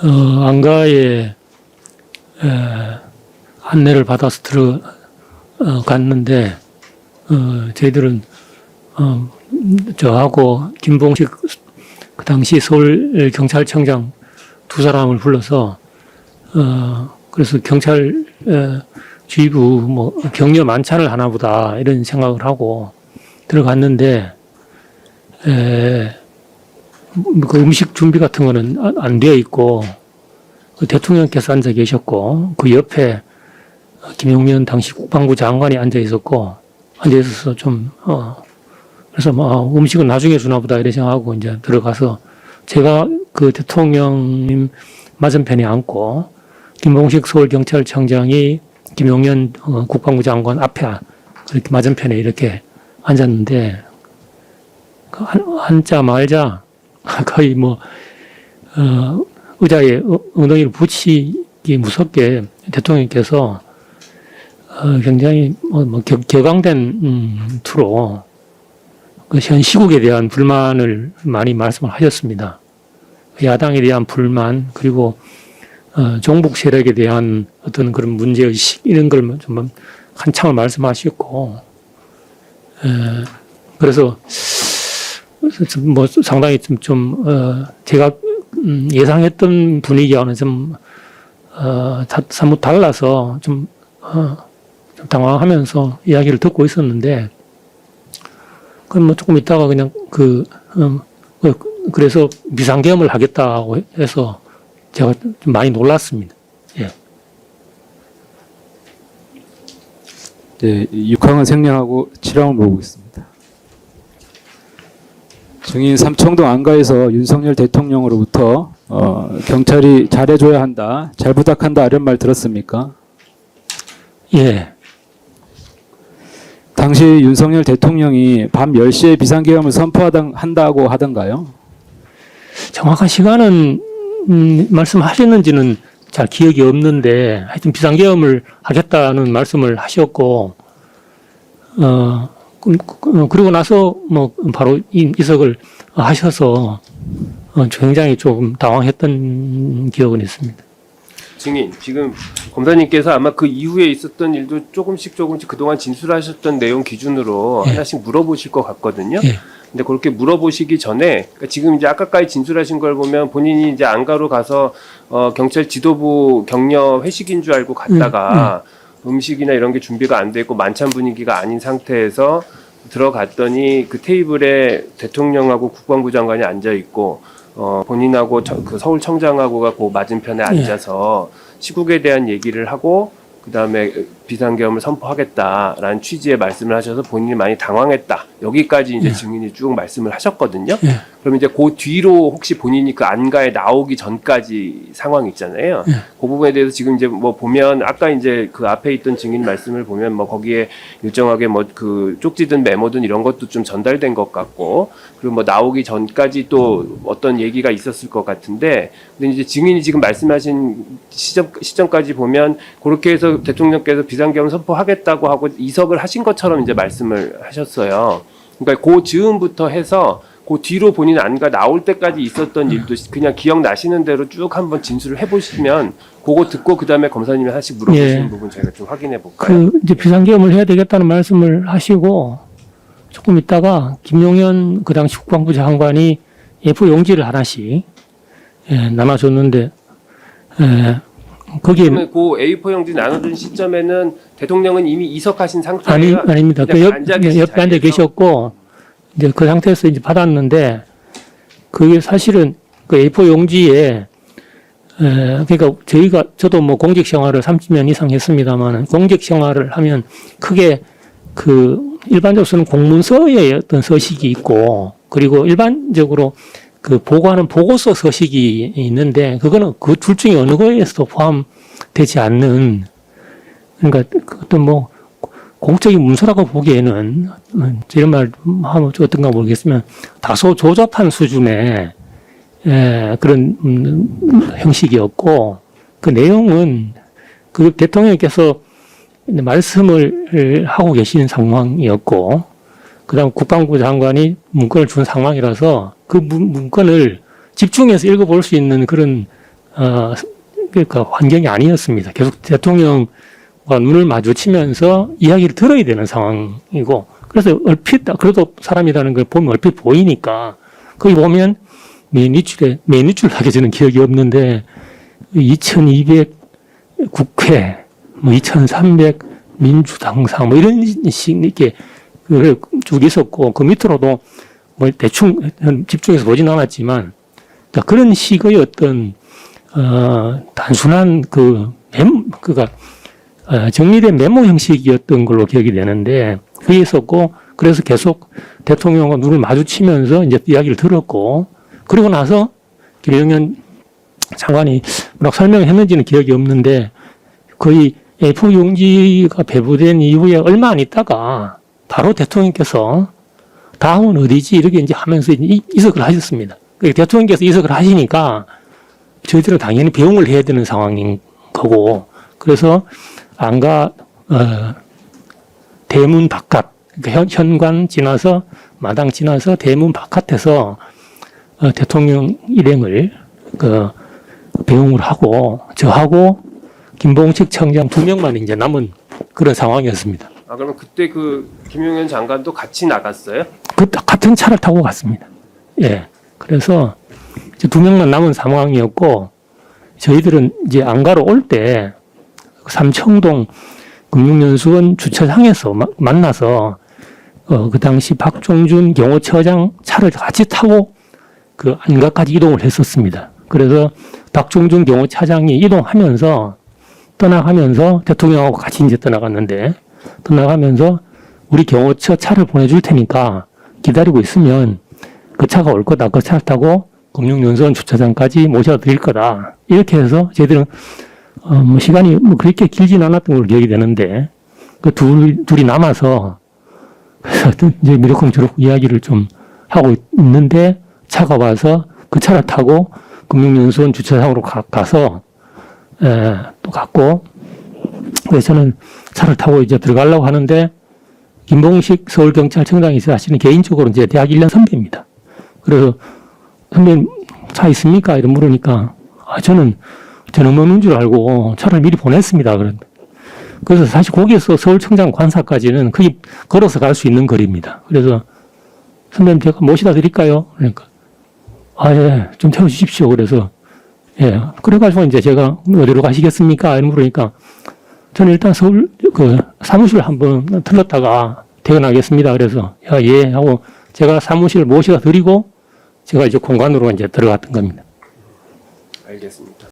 안가에 안내를 받아서 들어갔는데 저희들은 저하고 김봉식 그 당시 서울 경찰청장 두 사람을 불러서 그래서 경찰 지휘부 뭐 격려 만찬을 하나 보다 이런 생각을 하고 들어갔는데 그 음식 준비 같은 거는 안 되어 있고 그 대통령께서 앉아 계셨고 그 옆에 김용년 당시 국방부 장관이 앉아 있어서 좀 그래서 뭐 음식은 나중에 주나 보다 이렇게 생각하고 이제 들어가서 제가 그 대통령님 맞은편에 앉고 김봉식 서울경찰청장이 김용년 국방부 장관 앞에 그렇게 맞은편에 이렇게 앉았는데 앉자 말자 거의 뭐 의자에 엉덩이를 붙이기 무섭게 대통령께서 굉장히 격앙된 투로 그 현 시국에 대한 불만을 많이 말씀을 하셨습니다. 야당에 대한 불만 그리고 종북 세력에 대한 어떤 그런 문제의식 이런 걸 좀 한참을 말씀하셨고 그래서 뭐 상당히 좀 제가 예상했던 분위기와는 좀 사뭇 달라서 좀 당황하면서 이야기를 듣고 있었는데 그럼 뭐 조금 있다가 그냥 그래서 비상계엄을 하겠다고 해서 제가 좀 많이 놀랐습니다. 예. 네, 6항은 생략하고 7항을 물어보겠습니다. 증인 삼청동 안가에서 윤석열 대통령으로부터 경찰이 잘해줘야 한다, 잘 부탁한다 이런 말 들었습니까? 예. 당시 윤석열 대통령이 밤 10시에 비상계엄을 선포한다고 하던가요? 정확한 시간은 말씀하셨는지는 잘 기억이 없는데 하여튼 비상계엄을 하겠다는 말씀을 하셨고 그리고 나서 뭐 바로 이석을 하셔서 굉장히 조금 당황했던 기억은 있습니다. 증인, 지금 검사님께서 아마 그 이후에 있었던 일도 조금씩 그동안 진술하셨던 내용 기준으로 예. 하나씩 물어보실 것 같거든요. 예. 근데 그렇게 물어보시기 전에, 그러니까 지금 이제 아까까지 진술하신 걸 보면 본인이 이제 안가로 가서 경찰 지도부 격려 회식인 줄 알고 갔다가 음식이나 이런 게 준비가 안 돼 있고 만찬 분위기가 아닌 상태에서 들어갔더니 그 테이블에 대통령하고 국방부 장관이 앉아 있고 본인하고 그 서울청장하고가 그 맞은편에 앉아서 시국에 대한 얘기를 하고 그다음에 비상계엄을 선포하겠다라는 취지의 말씀을 하셔서 본인이 많이 당황했다. 여기까지 이제 증인이 쭉 말씀을 하셨거든요. 그럼 이제 그 뒤로 혹시 본인이 그 안가에 나오기 전까지 상황 있잖아요. 그 부분에 대해서 지금 이제 뭐 보면 아까 이제 그 앞에 있던 증인 말씀을 보면 뭐 거기에 일정하게 뭐 그 쪽지든 메모든 이런 것도 좀 전달된 것 같고 그리고 뭐 나오기 전까지 또 어떤 얘기가 있었을 것 같은데 근데 이제 증인이 지금 말씀하신 시점까지 보면 그렇게 해서 대통령께서 비상계엄 선포하겠다고 하고 이석을 하신 것처럼 이제 말씀을 하셨어요. 그러니까 그 즈음부터 해서 그 뒤로 본인 안가 나올 때까지 있었던 일도 그냥 기억나시는 대로 쭉 한번 진술을 해보시면 그거 듣고 그 다음에 검사님이 하나씩 물어보시는 부분 저희가 좀 확인해 볼까요? 이제 비상계엄을 해야 되겠다는 말씀을 하시고 조금 있다가 김용현 그 당시 국방부 장관이 A4 용지를 하나씩 나눠줬는데 거기에 그러면 그 A4 용지 나눠준 시점에는 대통령은 이미 이석하신 상태예요? 아닙니다. 그 옆에 앉아 계셨고 이제 그 상태에서 이제 받았는데 그게 사실은 그 A4 용지에 그러니까 저도 뭐 공직 생활을 30년 이상 했습니다만 공직 생활을 하면 크게 그 일반적으로 쓰는 공문서의 어떤 서식이 있고 그리고 일반적으로 그 보고하는 보고서 서식이 있는데 그거는 그 둘 중에 어느 거에서도 포함되지 않는 그러니까 어떤 뭐 공적인 문서라고 보기에는 이런 말 하면 어떤가 모르겠으면 다소 조잡한 수준의 그런 형식이었고 그 내용은 그 대통령께서 말씀을 하고 계신 상황이었고 그다음 국방부 장관이 문건을 준 상황이라서 그 문건을 집중해서 읽어볼 수 있는 그런 그러니까 환경이 아니었습니다. 계속 대통령과 눈을 마주치면서 이야기를 들어야 되는 상황이고, 그래서 얼핏, 그래도 사람이라는 걸 보면 얼핏 보이니까, 거기 보면 맨 밑줄에 하게 저는 기억이 없는데, 2200 국회, 뭐 2300 민주당상, 뭐 이런 식, 이렇게, 쭉 있었고, 그 밑으로도 뭐 대충 집중해서 보진 않았지만, 그러니까 그런 식의 어떤, 단순한 정리된 메모 형식이었던 걸로 기억이 되는데, 그게 있었고, 그래서 계속 대통령과 눈을 마주치면서 이제 이야기를 들었고, 그러고 나서 김영현 장관이 뭐라고 설명했는지는 기억이 없는데, 거의 A4 용지가 배부된 이후에 얼마 안 있다가 바로 대통령께서 다음은 어디지? 이렇게 이제 하면서 이석을 하셨습니다. 대통령께서 이석을 하시니까 저희들은 당연히 배웅을 해야 되는 상황인 거고, 그래서 안가, 대문 바깥, 그러니까 현관 지나서 마당 지나서 대문 바깥에서 대통령 일행을 배웅을 하고, 저하고 김봉식 청장 2명만 이제 남은 그런 상황이었습니다. 아, 그러면 그때 김용현 장관도 같이 나갔어요? 같은 차를 타고 갔습니다. 예. 그래서 이제 2명만 남은 상황이었고, 저희들은 이제 안가로 올 때 삼청동 금융연수원 주차장에서 만나서 그 당시 박종준 경호처장 차를 같이 타고 그 안가까지 이동을 했었습니다. 그래서 박종준 경호차장이 이동하면서 떠나가면서 대통령하고 같이 이제 떠나갔는데, 떠나가면서 우리 경호처 차를 보내줄 테니까 기다리고 있으면 그 차가 올 거다. 그 차를 타고 금융연수원 주차장까지 모셔드릴 거다. 이렇게 해서 저희들은 뭐 시간이 뭐 그렇게 길진 않았던 걸로 기억이 되는데, 그 둘이 남아서 그래서 이제 미륵쿵저륵 이야기를 좀 하고 있는데, 차가 와서 그 차를 타고 금융연수원 주차장으로 가서 또 갔고, 그래서 저는 차를 타고 이제 들어가려고 하는데, 김봉식 서울경찰청장이 사실은 개인적으로 이제 대학 1년 선배입니다. 그래서 선배님 차 있습니까? 이런 물으니까, 저는 없는 줄 알고 차를 미리 보냈습니다. 그래서 사실 거기에서 서울청장 관사까지는 거의 걸어서 갈 수 있는 거리입니다. 그래서 선배님 제가 모시다 드릴까요? 그러니까, 예, 좀 태워주십시오. 그래서, 예, 그래가지고 이제 제가 어디로 가시겠습니까? 이런 물으니까, 저는 일단 서울, 사무실 한번 들렀다가 퇴근하겠습니다. 그래서, 예, 하고 제가 사무실 모시다 드리고, 제가 이제 공간으로 이제 들어갔던 겁니다. 알겠습니다.